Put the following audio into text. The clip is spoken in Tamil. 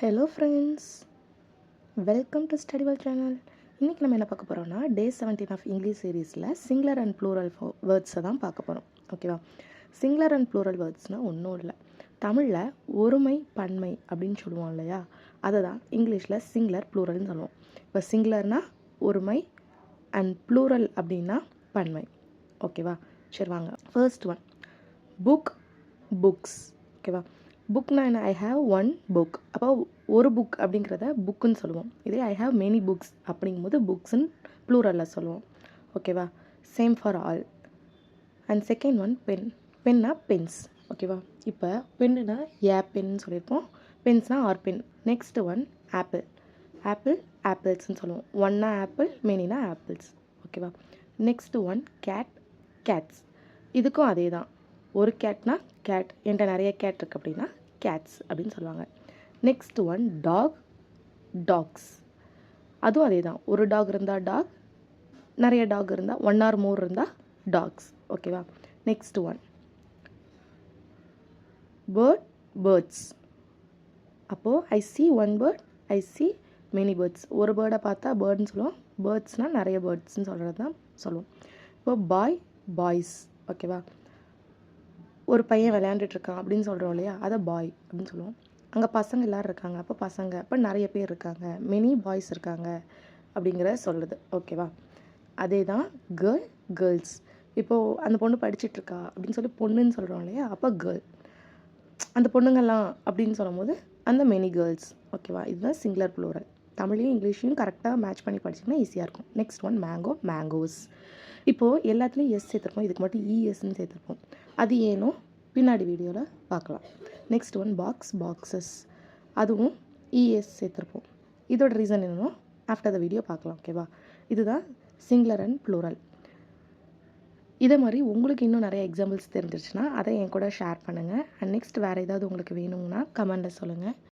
Hello friends, welcome to studywell channel. இன்றைக்கி நம்ம என்ன பார்க்க போகிறோம்னா டே 17 ஆஃப் இங்கிலீஷ் சீரீஸில் சிங்குலர் அண்ட் ப்ளூரல் வேர்ட்ஸை தான் பார்க்க போகிறோம். ஓகேவா? சிங்குலர் அண்ட் ப்ளூரல் வேர்ட்ஸ்னால் ஒன்றும் இல்லை, தமிழில் ஒருமை பன்மை அப்படின்னு சொல்லுவோம் இல்லையா, அதை தான் இங்கிலீஷில் சிங்குலர் ப்ளூரல்னு சொல்லுவோம். இப்போ சிங்குலர்னால் ஒருமை அண்ட் ப்ளூரல் அப்படின்னா பன்மை. ஓகேவா? சரி வாங்க. First one, book, books. ஓகேவா? புக்னா என்ன? I have one book. அப்போ ஒரு புக் அப்படிங்கிறத புக்குன்னு சொல்லுவோம். இதே ஐ ஹாவ் மெனி புக்ஸ் அப்படிங்கும்போது புக்ஸ்ன்னு ப்ளூரலில் சொல்லுவோம். ஓகேவா? Same for all. And second one, pen. பென்னா பென்ஸ். ஓகேவா? இப்போ பென்னுனா ஏ பென்னு சொல்லியிருப்போம், பென்ஸ்னால் or pen. Next one, apple. Apple ஆப்பிள்ஸ்ன்னு சொல்லுவோம். ஒன்னா ஆப்பிள், மெனினா ஆப்பிள்ஸ். ஓகேவா? Next one, cat cats. இதுக்கும் அதே தான். ஒரு கேட்னா கேட், என்கிட்ட நிறைய கேட் இருக்குது அப்படின்னா கேட்ஸ் அப்படின்னு சொல்லுவாங்க. Next one, dog dogs. அதுவும் அதே தான். ஒரு டாக் இருந்தால் டாக், நிறைய டாக் இருந்தால் ஒன் ஆர் மோர் இருந்தால் டாக்ஸ். ஓகேவா? Next one, bird birds. அப்போது I see one bird, I see many birds. ஒரு பேர்டை பார்த்தா பேர்ட்னு சொல்லுவோம், பேர்ட்ஸ்னால் நிறைய பேர்ட்ஸ்ன்னு சொல்கிறது தான் சொல்லுவோம். இப்போ பாய் பாய்ஸ். ஓகேவா? ஒரு பையன் விளையாண்டுட்ருக்கான் அப்படின்னு சொல்கிறோம் இல்லையா, அதை பாய் அப்படின்னு சொல்லுவோம். அங்கே பசங்க எல்லோரும் இருக்காங்க, அப்போ பசங்க, அப்போ நிறைய பேர் இருக்காங்க, மெனி பாய்ஸ் இருக்காங்க அப்படிங்கிற சொல்லுது. ஓகேவா? அதே தான் கேர்ள் கேர்ள்ஸ். இப்போது அந்த பொண்ணு படிச்சிட்ருக்கா அப்படின்னு சொல்லி பொண்ணுன்னு சொல்கிறோம் இல்லையா, அப்போ கேர்ள். அந்த பொண்ணுங்கள்லாம் அப்படின்னு சொல்லும் போது அந்த மெனி கேர்ள்ஸ். ஓகேவா? இதுதான் சிங்குலர் ப்ளூரல். தமிழையும் இங்கிலீஷையும் கரெக்டாக மேட்ச் பண்ணி படிச்சிங்கன்னா ஈஸியாக இருக்கும். Next one, mango mangoes. இப்போது எல்லாத்துலேயும் எஸ் சேர்த்துருப்போம், இதுக்கு மட்டும் இஎஸ்ன்னு சேர்த்துருப்போம். அது ஏனோ பின்னாடி வீடியோவில் பார்க்கலாம். Next one, box boxes. அதுவும் இஎஸ் சேர்த்துருப்போம். இதோட ரீசன் என்னென்னா ஆஃப்டர் த வீடியோ பார்க்கலாம். ஓகேவா? இதுதான் சிங்குலர் அண்ட் ப்ளூரல். இதே மாதிரி உங்களுக்கு இன்னும் நிறைய எக்ஸாம்பிள்ஸ் தெரிஞ்சிருச்சுன்னா அதை என் கூட ஷேர் பண்ணுங்கள். அண்ட் நெக்ஸ்ட் வேறு ஏதாவது உங்களுக்கு வேணும்னா கமெண்ட்டில் சொல்லுங்கள்.